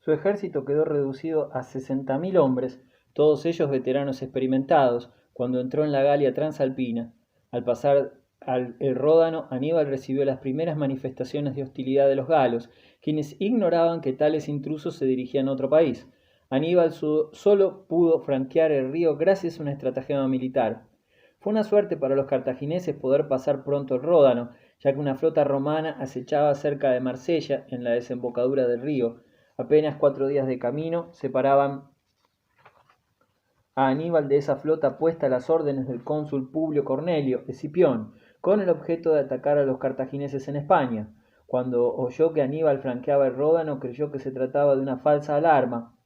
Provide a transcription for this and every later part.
Su ejército quedó reducido a 60.000 hombres, todos ellos veteranos experimentados, cuando entró en la Galia transalpina. Al pasar el Ródano, Aníbal recibió las primeras manifestaciones de hostilidad de los galos, quienes ignoraban que tales intrusos se dirigían a otro país. Aníbal solo pudo franquear el río gracias a una estratagema militar. Fue una suerte para los cartagineses poder pasar pronto el Ródano, ya que una flota romana acechaba cerca de Marsella, en la desembocadura del río. Apenas 4 días de camino separaban a Aníbal de esa flota puesta a las órdenes del cónsul Publio Cornelio Escipión, con el objeto de atacar a los cartagineses en España. Cuando oyó que Aníbal franqueaba el Ródano, creyó que se trataba de una falsa alarma,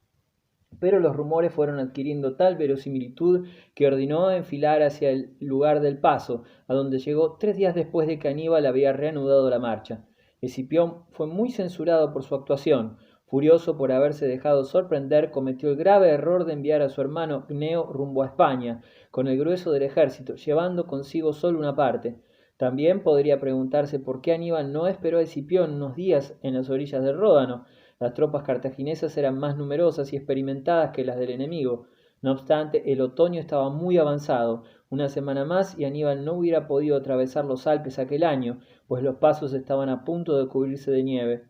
pero los rumores fueron adquiriendo tal verosimilitud que ordenó enfilar hacia el lugar del paso, a donde llegó 3 días después de que Aníbal había reanudado la marcha. Escipión fue muy censurado por su actuación. Furioso por haberse dejado sorprender, cometió el grave error de enviar a su hermano Gneo rumbo a España, con el grueso del ejército, llevando consigo solo una parte. También podría preguntarse por qué Aníbal no esperó a Escipión unos días en las orillas del Ródano. Las tropas cartaginesas eran más numerosas y experimentadas que las del enemigo. No obstante, el otoño estaba muy avanzado. Una semana más y Aníbal no hubiera podido atravesar los Alpes aquel año, pues los pasos estaban a punto de cubrirse de nieve.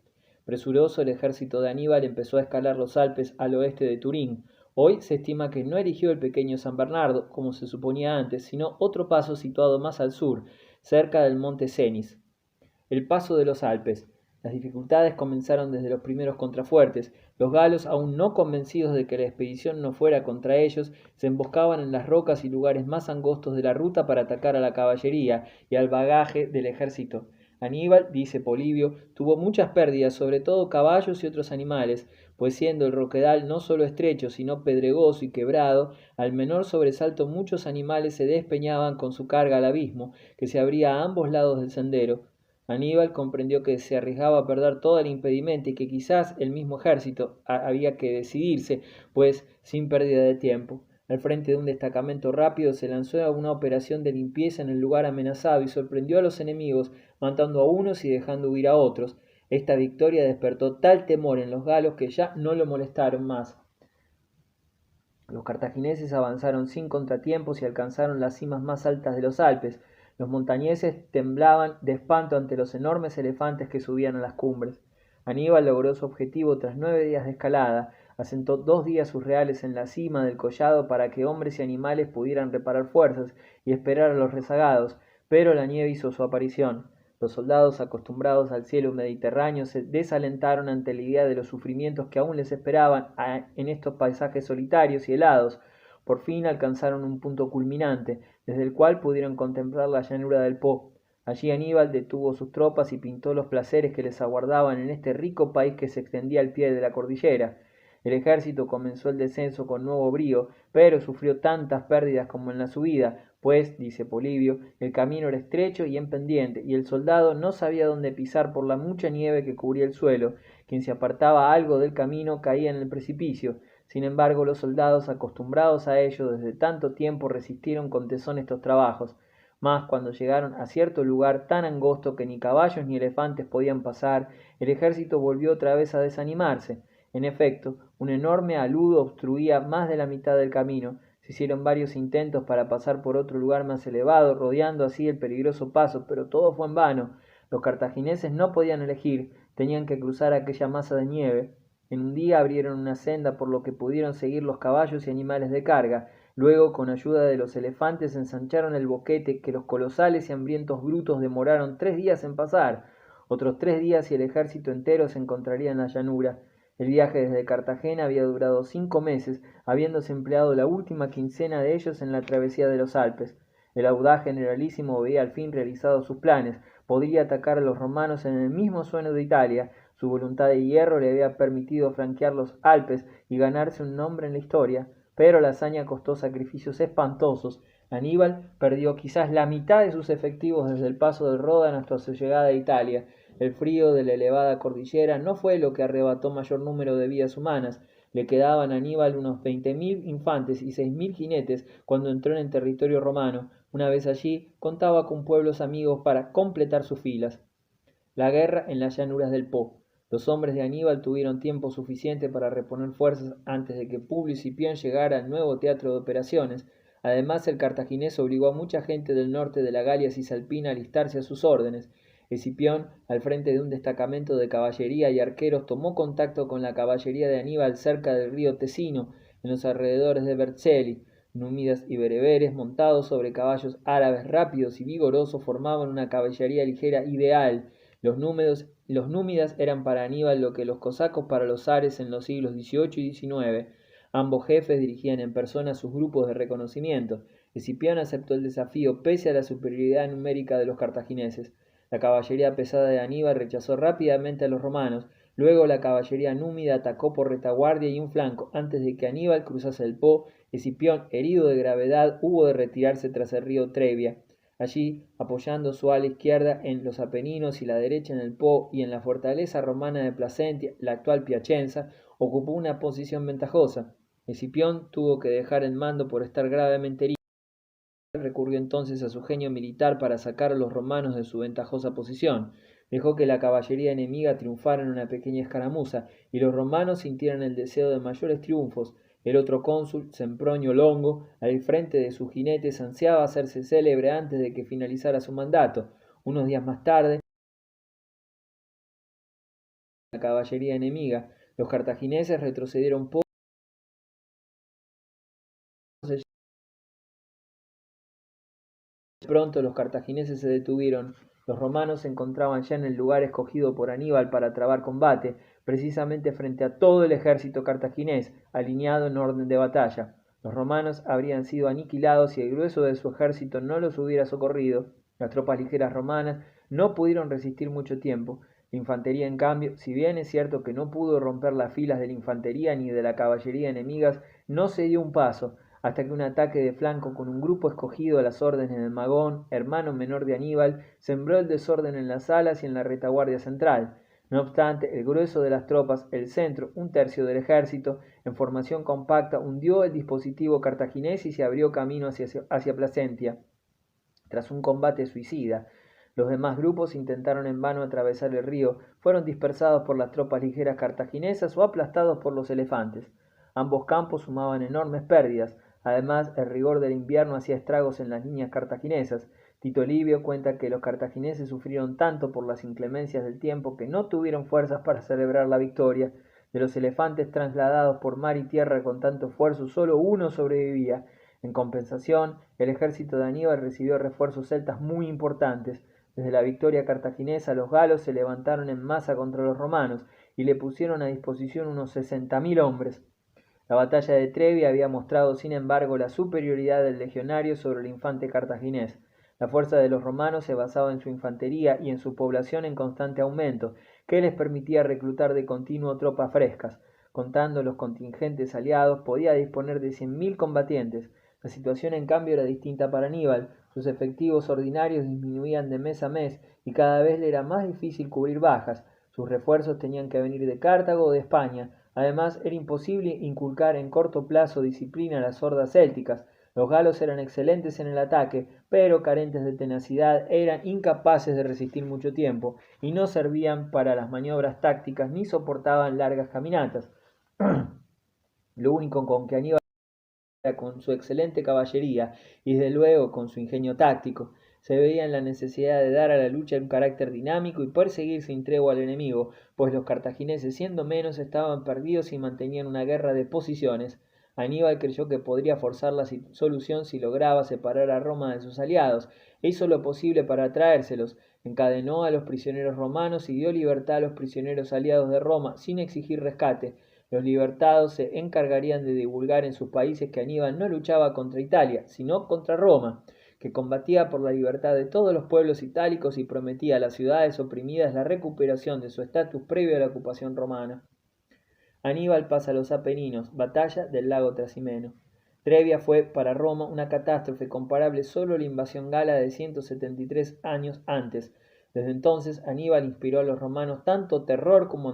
Presuroso, el ejército de Aníbal empezó a escalar los Alpes al oeste de Turín. Hoy se estima que no erigió el pequeño San Bernardo, como se suponía antes, sino otro paso situado más al sur, cerca del monte Cenis. El paso de los Alpes. Las dificultades comenzaron desde los primeros contrafuertes. Los galos, aún no convencidos de que la expedición no fuera contra ellos, se emboscaban en las rocas y lugares más angostos de la ruta para atacar a la caballería y al bagaje del ejército. Aníbal, dice Polibio, tuvo muchas pérdidas, sobre todo caballos y otros animales, pues siendo el roquedal no solo estrecho, sino pedregoso y quebrado, al menor sobresalto muchos animales se despeñaban con su carga al abismo, que se abría a ambos lados del sendero. Aníbal comprendió que se arriesgaba a perder todo el impedimento y que quizás el mismo ejército había que decidirse, pues sin pérdida de tiempo. Al frente de un destacamento rápido se lanzó a una operación de limpieza en el lugar amenazado y sorprendió a los enemigos, matando a unos y dejando huir a otros. Esta victoria despertó tal temor en los galos que ya no lo molestaron más. Los cartagineses avanzaron sin contratiempos y alcanzaron las cimas más altas de los Alpes. Los montañeses temblaban de espanto ante los enormes elefantes que subían a las cumbres. Aníbal logró su objetivo tras 9 días de escalada. Asentó 2 días sus reales en la cima del collado para que hombres y animales pudieran reparar fuerzas y esperar a los rezagados, pero la nieve hizo su aparición. Los soldados, acostumbrados al cielo mediterráneo, se desalentaron ante la idea de los sufrimientos que aún les esperaban en estos paisajes solitarios y helados. Por fin alcanzaron un punto culminante, desde el cual pudieron contemplar la llanura del Po. Allí Aníbal detuvo sus tropas y pintó los placeres que les aguardaban en este rico país que se extendía al pie de la cordillera. El ejército comenzó el descenso con nuevo brío, pero sufrió tantas pérdidas como en la subida, pues, dice Polibio, el camino era estrecho y en pendiente, y el soldado no sabía dónde pisar por la mucha nieve que cubría el suelo. Quien se apartaba algo del camino caía en el precipicio. Sin embargo, los soldados, acostumbrados a ello desde tanto tiempo, resistieron con tesón estos trabajos. Mas cuando llegaron a cierto lugar tan angosto que ni caballos ni elefantes podían pasar, el ejército volvió otra vez a desanimarse. En efecto, un enorme aludo obstruía más de la mitad del camino. Se hicieron varios intentos para pasar por otro lugar más elevado, rodeando así el peligroso paso, pero todo fue en vano. Los cartagineses no podían elegir, tenían que cruzar aquella masa de nieve. En un día abrieron una senda por lo que pudieron seguir los caballos y animales de carga. Luego, con ayuda de los elefantes, ensancharon el boquete que los colosales y hambrientos brutos demoraron 3 días en pasar. Otros 3 días y el ejército entero se encontraría en la llanura. El viaje desde Cartagena había durado 5 meses, habiéndose empleado la última quincena de ellos en la travesía de los Alpes. El audaz generalísimo veía al fin realizados sus planes. Podría atacar a los romanos en el mismo suelo de Italia. Su voluntad de hierro le había permitido franquear los Alpes y ganarse un nombre en la historia, pero la hazaña costó sacrificios espantosos. Aníbal perdió quizás la mitad de sus efectivos desde el paso del Ródano hasta su llegada a Italia. El frío de la elevada cordillera no fue lo que arrebató mayor número de vidas humanas. Le quedaban a Aníbal unos 20.000 infantes y 6.000 jinetes cuando entró en el territorio romano. Una vez allí, contaba con pueblos amigos para completar sus filas. La guerra en las llanuras del Po. Los hombres de Aníbal tuvieron tiempo suficiente para reponer fuerzas antes de que Publio Escipión llegara al nuevo teatro de operaciones. Además, el cartaginés obligó a mucha gente del norte de la Galia Cisalpina a alistarse a sus órdenes. Escipión, al frente de un destacamento de caballería y arqueros, tomó contacto con la caballería de Aníbal cerca del río Tesino, en los alrededores de Vercelli. Númidas y bereberes, montados sobre caballos árabes rápidos y vigorosos, formaban una caballería ligera ideal. Los númidas eran para Aníbal lo que los cosacos para los zares en los siglos XVIII y XIX. Ambos jefes dirigían en persona sus grupos de reconocimiento. Escipión aceptó el desafío pese a la superioridad numérica de los cartagineses. La caballería pesada de Aníbal rechazó rápidamente a los romanos. Luego la caballería númida atacó por retaguardia y un flanco. Antes de que Aníbal cruzase el Po, Escipión, herido de gravedad, hubo de retirarse tras el río Trebia. Allí, apoyando su ala izquierda en los Apeninos y la derecha en el Po y en la fortaleza romana de Placentia, la actual Piacenza, ocupó una posición ventajosa. Escipión tuvo que dejar el mando por estar gravemente herido. Recurrió entonces a su genio militar para sacar a los romanos de su ventajosa posición. Dejó que la caballería enemiga triunfara en una pequeña escaramuza, y los romanos sintieran el deseo de mayores triunfos. El otro cónsul, Sempronio Longo, al frente de sus jinetes, ansiaba hacerse célebre antes de que finalizara su mandato. Unos días más tarde, la caballería enemiga, los cartagineses retrocedieron poco. Pronto los cartagineses se detuvieron. Los romanos se encontraban ya en el lugar escogido por Aníbal para trabar combate, precisamente frente a todo el ejército cartaginés, alineado en orden de batalla. Los romanos habrían sido aniquilados si el grueso de su ejército no los hubiera socorrido. Las tropas ligeras romanas no pudieron resistir mucho tiempo. La infantería, en cambio, si bien es cierto que no pudo romper las filas de la infantería ni de la caballería enemigas, no se dio un paso, hasta que un ataque de flanco con un grupo escogido a las órdenes de Magón, hermano menor de Aníbal, sembró el desorden en las alas y en la retaguardia central. No obstante, el grueso de las tropas, el centro, un tercio del ejército, en formación compacta, hundió el dispositivo cartaginés y se abrió camino hacia Placentia. Tras un combate suicida, los demás grupos intentaron en vano atravesar el río, fueron dispersados por las tropas ligeras cartaginesas o aplastados por los elefantes. Ambos campos sumaban enormes pérdidas. Además, el rigor del invierno hacía estragos en las líneas cartaginesas. Tito Livio cuenta que los cartagineses sufrieron tanto por las inclemencias del tiempo que no tuvieron fuerzas para celebrar la victoria. De los elefantes trasladados por mar y tierra con tanto esfuerzo, solo uno sobrevivía. En compensación, el ejército de Aníbal recibió refuerzos celtas muy importantes. Desde la victoria cartaginesa, los galos se levantaron en masa contra los romanos y le pusieron a disposición unos 60.000 hombres. La batalla de Trebia había mostrado, sin embargo, la superioridad del legionario sobre el infante cartaginés. La fuerza de los romanos se basaba en su infantería y en su población en constante aumento, que les permitía reclutar de continuo tropas frescas. Contando los contingentes aliados, podía disponer de 100.000 combatientes. La situación, en cambio, era distinta para Aníbal. Sus efectivos ordinarios disminuían de mes a mes y cada vez le era más difícil cubrir bajas. Sus refuerzos tenían que venir de Cartago o de España. Además, era imposible inculcar en corto plazo disciplina a las hordas célticas. Los galos eran excelentes en el ataque, pero carentes de tenacidad, eran incapaces de resistir mucho tiempo y no servían para las maniobras tácticas ni soportaban largas caminatas. Lo único con que Aníbal era con su excelente caballería y desde luego con su ingenio táctico. Se veía en la necesidad de dar a la lucha un carácter dinámico y perseguir sin tregua al enemigo, pues los cartagineses, siendo menos, estaban perdidos y mantenían una guerra de posiciones. Aníbal creyó que podría forzar la solución si lograba separar a Roma de sus aliados, e hizo lo posible para traérselos. Encadenó a los prisioneros romanos y dio libertad a los prisioneros aliados de Roma, sin exigir rescate. Los libertados se encargarían de divulgar en sus países que Aníbal no luchaba contra Italia, sino contra Roma, que combatía por la libertad de todos los pueblos itálicos y prometía a las ciudades oprimidas la recuperación de su estatus previo a la ocupación romana. Aníbal pasa a los Apeninos, batalla del lago Trasimeno. Trebia fue para Roma una catástrofe comparable solo a la invasión gala de 173 años antes. Desde entonces Aníbal inspiró a los romanos tanto terror como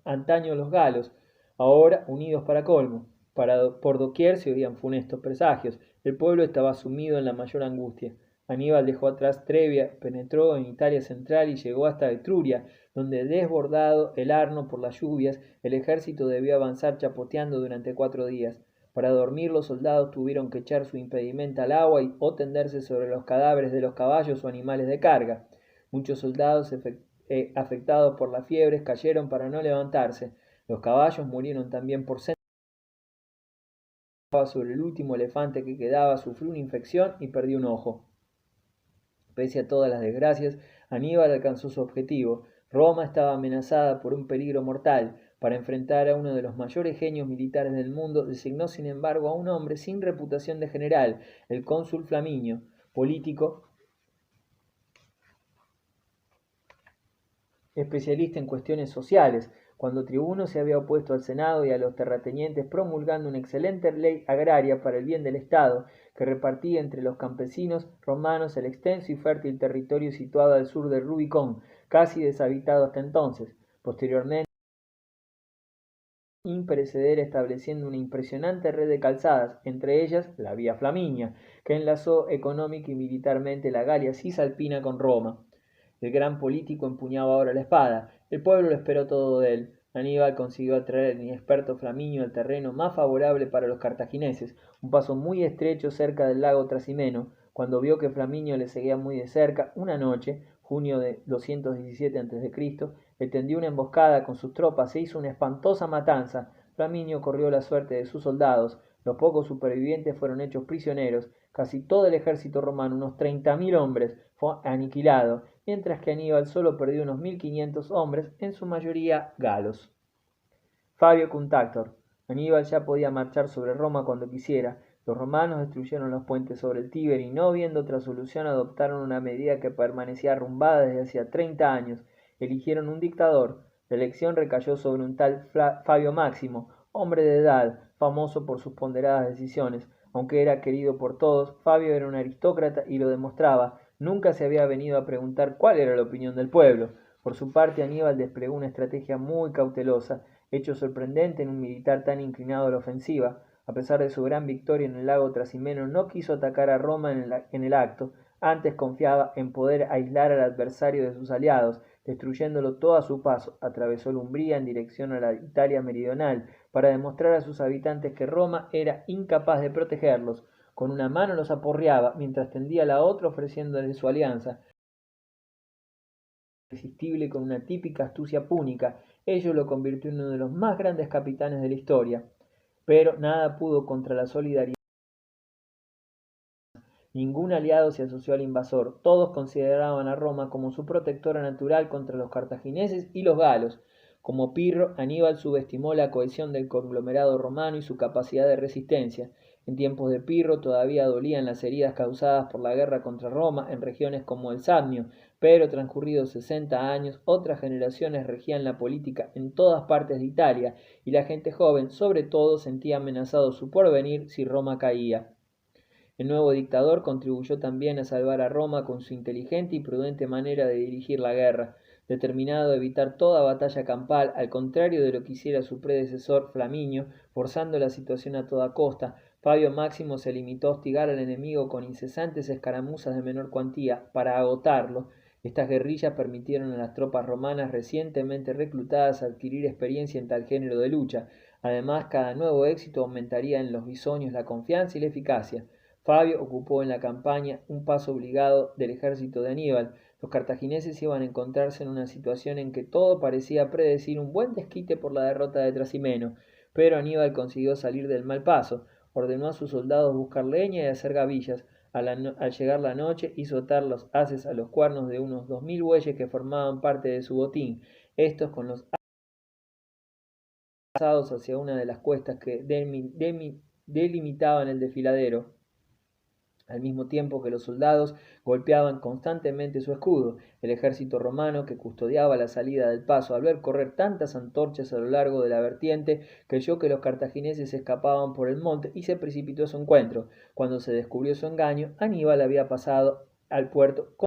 antaño los galos, ahora unidos para colmo. Por doquier se oían funestos presagios. El pueblo estaba sumido en la mayor angustia. Aníbal dejó atrás Trebia, penetró en Italia central y llegó hasta Etruria, donde, desbordado el Arno por las lluvias, el ejército debió avanzar chapoteando durante 4 días. Para dormir, los soldados tuvieron que echar su impedimenta al agua o tenderse sobre los cadáveres de los caballos o animales de carga. Muchos soldados afectados por las fiebres cayeron para no levantarse. Los caballos murieron también por sed. Sobre el último elefante que quedaba sufrió una infección y perdió un ojo. Pese a todas las desgracias, Aníbal alcanzó su objetivo. Roma estaba amenazada por un peligro mortal. Para enfrentar a uno de los mayores genios militares del mundo, designó sin embargo a un hombre sin reputación de general, el cónsul Flaminio, político, especialista en cuestiones sociales. Cuando Tribuno se había opuesto al Senado y a los terratenientes, promulgando una excelente ley agraria para el bien del Estado, que repartía entre los campesinos romanos el extenso y fértil territorio situado al sur del Rubicón, casi deshabitado hasta entonces. Posteriormente, imperecedera estableciendo una impresionante red de calzadas, entre ellas la Vía Flaminia, que enlazó económica y militarmente la Galia cisalpina con Roma. El gran político empuñaba ahora la espada. El pueblo lo esperó todo de él. Aníbal consiguió atraer al inexperto Flaminio al terreno más favorable para los cartagineses, un paso muy estrecho cerca del lago Trasimeno. Cuando vio que Flaminio le seguía muy de cerca, una noche, junio de 217 a.C., le tendió una emboscada con sus tropas e hizo una espantosa matanza. Flaminio corrió la suerte de sus soldados. Los pocos supervivientes fueron hechos prisioneros. Casi todo el ejército romano, unos 30.000 hombres, fue aniquilado, mientras que Aníbal solo perdió unos 1.500 hombres, en su mayoría galos. Fabio Cunctátor. Aníbal ya podía marchar sobre Roma cuando quisiera. Los romanos destruyeron los puentes sobre el Tíber y, no viendo otra solución, adoptaron una medida que permanecía arrumbada desde hacía 30 años. Eligieron un dictador. La elección recayó sobre un tal Fabio Máximo, hombre de edad, famoso por sus ponderadas decisiones. Aunque era querido por todos, Fabio era un aristócrata y lo demostraba. Nunca se había venido a preguntar cuál era la opinión del pueblo. Por su parte, Aníbal desplegó una estrategia muy cautelosa, hecho sorprendente en un militar tan inclinado a la ofensiva. A pesar de su gran victoria en el lago Trasimeno, no quiso atacar a Roma en el acto. Antes confiaba en poder aislar al adversario de sus aliados, destruyéndolo todo a su paso. Atravesó la Umbría en dirección a la Italia meridional, para demostrar a sus habitantes que Roma era incapaz de protegerlos. Con una mano los aporreaba, mientras tendía la otra ofreciéndoles su alianza. Irresistible con una típica astucia púnica, ello lo convirtió en uno de los más grandes capitanes de la historia. Pero nada pudo contra la solidaridad. Ningún aliado se asoció al invasor. Todos consideraban a Roma como su protectora natural contra los cartagineses y los galos. Como Pirro, Aníbal subestimó la cohesión del conglomerado romano y su capacidad de resistencia. En tiempos de Pirro todavía dolían las heridas causadas por la guerra contra Roma en regiones como el Samnio, pero transcurridos 60 años, otras generaciones regían la política en todas partes de Italia, y la gente joven, sobre todo, sentía amenazado su porvenir si Roma caía. El nuevo dictador contribuyó también a salvar a Roma con su inteligente y prudente manera de dirigir la guerra, determinado a evitar toda batalla campal, al contrario de lo que hiciera su predecesor Flaminio, forzando la situación a toda costa. Fabio Máximo se limitó a hostigar al enemigo con incesantes escaramuzas de menor cuantía, para agotarlo. Estas guerrillas permitieron a las tropas romanas recientemente reclutadas adquirir experiencia en tal género de lucha. Además, cada nuevo éxito aumentaría en los bisoños la confianza y la eficacia. Fabio ocupó en la campaña un paso obligado del ejército de Aníbal. Los cartagineses iban a encontrarse en una situación en que todo parecía predecir un buen desquite por la derrota de Trasimeno, pero Aníbal consiguió salir del mal paso. Ordenó a sus soldados buscar leña y hacer gavillas. Al llegar la noche, hizo atar los haces a los cuernos de unos 2.000 bueyes que formaban parte de su botín. Estos, con los asados hacia una de las cuestas que delimitaban el desfiladero, al mismo tiempo que los soldados golpeaban constantemente su escudo. El ejército romano, que custodiaba la salida del paso, al ver correr tantas antorchas a lo largo de la vertiente, creyó que los cartagineses escapaban por el monte y se precipitó a su encuentro. Cuando se descubrió su engaño, Aníbal había pasado al puerto